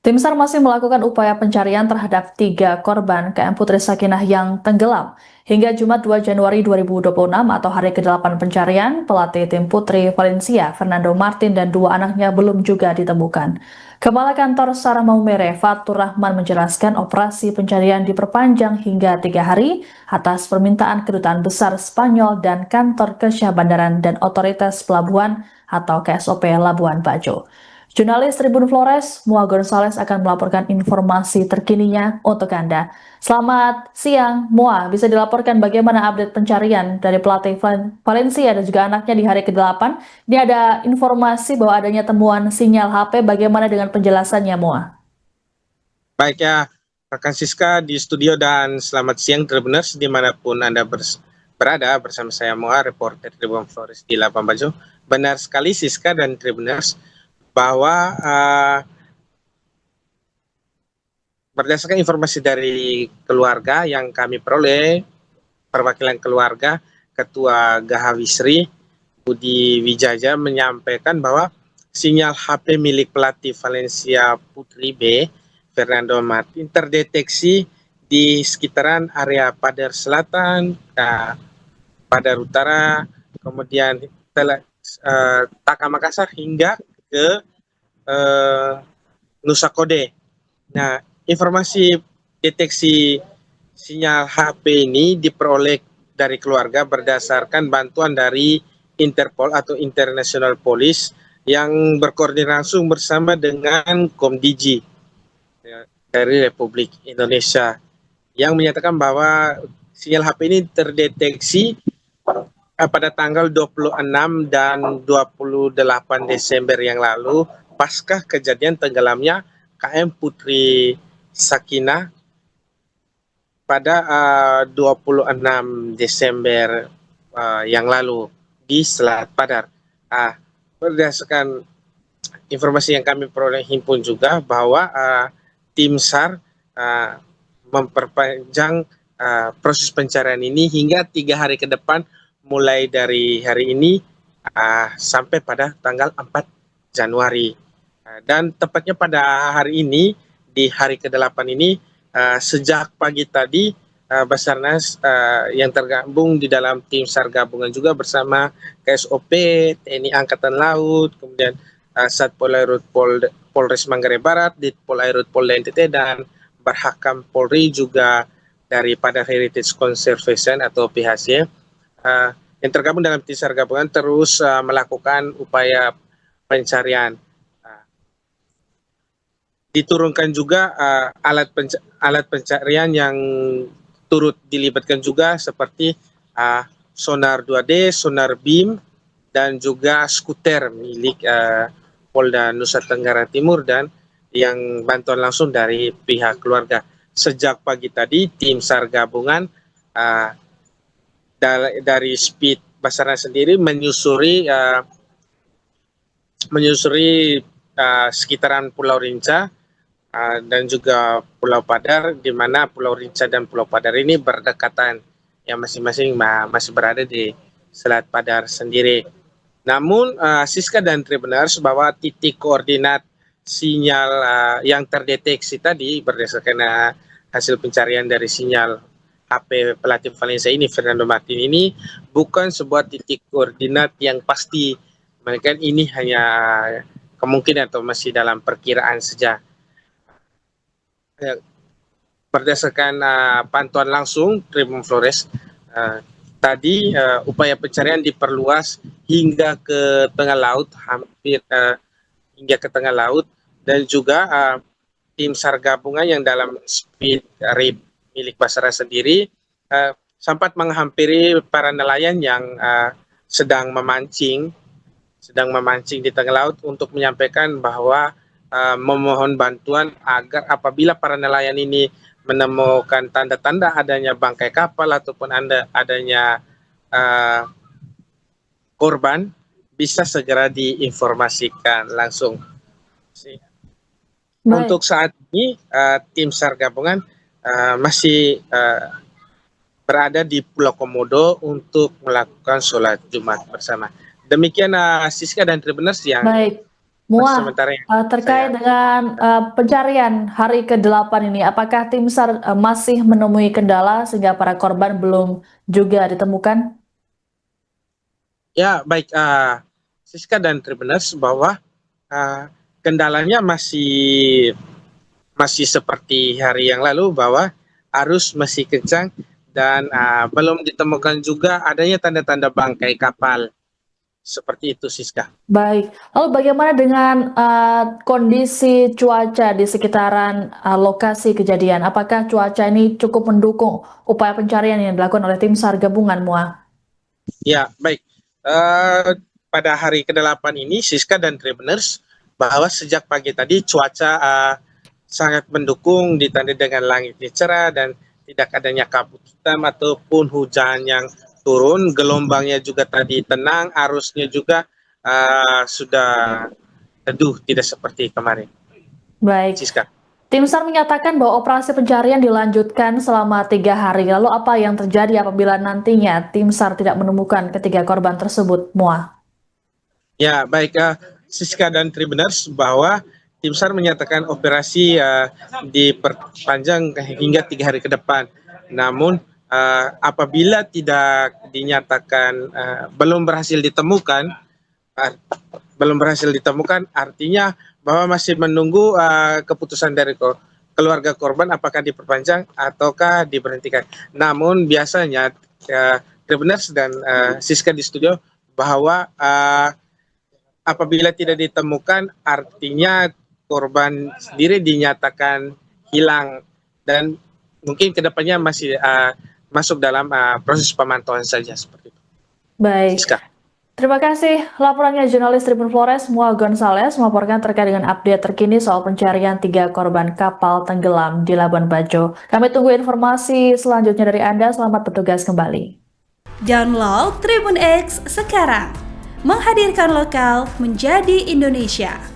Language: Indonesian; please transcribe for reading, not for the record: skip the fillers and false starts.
Tim SAR masih melakukan upaya pencarian terhadap 3 korban KM Putri Sakinah yang tenggelam. Hingga Jumat 2 Januari 2026 atau hari ke-8 pencarian, pelatih tim Putri Valencia, Fernando Martin, dan 2 anaknya belum juga ditemukan. Kepala Kantor SAR Maumere, Fatur Rahman, menjelaskan operasi pencarian diperpanjang hingga 3 hari atas permintaan Kedutaan Besar Spanyol dan Kantor Kesyah Bandaran dan Otoritas Pelabuhan atau KSOP Labuan Bajo. Jurnalis Tribun Flores, Mua Gonzales akan melaporkan informasi terkininya untuk Anda. Selamat siang, Mua. Bisa dilaporkan bagaimana update pencarian dari pelatih Valencia dan juga anaknya di hari ke-8? Ini ada informasi bahwa adanya temuan sinyal HP. Bagaimana dengan penjelasannya, Mua? Baik ya, rekan Siska di studio dan selamat siang Tribuners dimanapun Anda berada bersama saya Moa, reporter Tribun Flores di Labuan Bajo. Benar sekali Siska dan Tribuners bahwa berdasarkan informasi dari keluarga yang kami peroleh, perwakilan keluarga, Ketua Gahawisri Budi Wijaja menyampaikan bahwa sinyal HP milik pelatih Valencia Putri B, Fernando Martin, terdeteksi di sekitaran area Padar Selatan, Padar Utara, kemudian Taka Makassar hingga ke Nusa Kode. Nah, informasi deteksi sinyal HP ini diperoleh dari keluarga berdasarkan bantuan dari Interpol atau International Police yang berkoordinasi langsung bersama dengan Komdigi dari Republik Indonesia yang menyatakan bahwa sinyal HP ini terdeteksi pada tanggal 26 dan 28 Desember yang lalu pasca kejadian tenggelamnya KM Putri Sakinah pada 26 Desember yang lalu di Selat Padar. Berdasarkan informasi yang kami peroleh himpun juga bahwa tim SAR memperpanjang proses pencarian ini hingga 3 hari ke depan mulai dari hari ini sampai pada tanggal 4 Januari. Dan tepatnya pada hari ini, di hari ke-8 ini, sejak pagi tadi Basarnas yang tergabung di dalam tim SAR gabungan juga bersama KSOP, TNI Angkatan Laut, kemudian Satpol Airut Polres Manggarai Barat, Ditpol Airut Polda NTT, dan Barhakam Polri juga daripada Heritage Conservation atau PHC yang tergabung dalam tim SAR gabungan terus melakukan upaya pencarian. Diturunkan juga alat pencarian yang turut dilibatkan juga seperti sonar 2D, sonar beam, dan juga skuter milik Polda Nusa Tenggara Timur dan yang bantuan langsung dari pihak keluarga. Sejak pagi tadi tim SAR gabungan dari Speed Basarnas sendiri menyusuri sekitaran Pulau Rinca dan juga Pulau Padar, di mana Pulau Rinca dan Pulau Padar ini berdekatan, yang masing-masing masih berada di Selat Padar sendiri. Namun Siska dan Tribuners bahwa titik koordinat sinyal yang terdeteksi tadi berdasarkan hasil pencarian dari sinyal HP pelatih Valencia ini, Fernando Martin ini, bukan sebuah titik koordinat yang pasti, melainkan ini hanya kemungkinan atau masih dalam perkiraan saja. Berdasarkan pantauan langsung Tribun Flores, tadi upaya pencarian diperluas hingga ke tengah laut, hampir hingga ke tengah laut, dan juga tim SAR gabungan yang dalam Speed RIB milik Basarnas sendiri sempat menghampiri para nelayan yang sedang memancing di tengah laut untuk menyampaikan bahwa memohon bantuan agar apabila para nelayan ini menemukan tanda-tanda adanya bangkai kapal ataupun adanya korban, bisa segera diinformasikan langsung. Untuk saat ini tim SAR gabungan masih berada di Pulau Komodo untuk melakukan sholat Jumat bersama. Demikian Siska dan Tribuners yang Muah, sementara yang terkait saya dengan, pencarian hari ke-8 ini, apakah tim SAR, masih menemui kendala sehingga para korban belum juga ditemukan? ya baik, Siska dan Tribuners bahwa uh, kendalanya masih seperti hari yang lalu bahwa arus masih kencang dan belum ditemukan juga adanya tanda-tanda bangkai kapal. Seperti itu, Siska. Baik, lalu bagaimana dengan, kondisi cuaca di sekitaran, lokasi kejadian? Apakah cuaca ini cukup mendukung upaya pencarian yang dilakukan oleh tim SAR gabungan, Muah? Ya, baik. Eh, Pada hari ke-8 ini, Siska dan Tribuners, bahwa sejak pagi tadi cuaca sangat mendukung, ditandai dengan langit yang cerah dan tidak adanya kabut hitam ataupun hujan yang turun. Gelombangnya juga tadi tenang, arusnya juga sudah teduh, tidak seperti kemarin. Baik, Siska. tim SAR menyatakan bahwa operasi pencarian dilanjutkan selama 3 hari. Lalu apa yang terjadi apabila nantinya tim SAR tidak menemukan ketiga korban tersebut, Muah? Ya, baik, Siska dan Tribuners, bahwa tim SAR menyatakan operasi diperpanjang hingga 3 hari ke depan. Namun apabila tidak dinyatakan uh, belum berhasil ditemukan, artinya bahwa masih menunggu keputusan dari keluarga korban apakah diperpanjang ataukah diberhentikan. Namun biasanya Tribuners dan Siska di studio bahwa apabila tidak ditemukan artinya korban sendiri dinyatakan hilang dan mungkin kedepannya masih masuk dalam proses pemantauan saja seperti itu. Baik, Siska. terima kasih laporannya jurnalis Tribun Flores Muah Gonzales melaporkan terkait dengan update terkini soal pencarian 3 korban kapal tenggelam di Labuan Bajo. Kami tunggu informasi selanjutnya dari Anda. Selamat bertugas kembali. Download Tribun X sekarang, menghadirkan lokal menjadi Indonesia.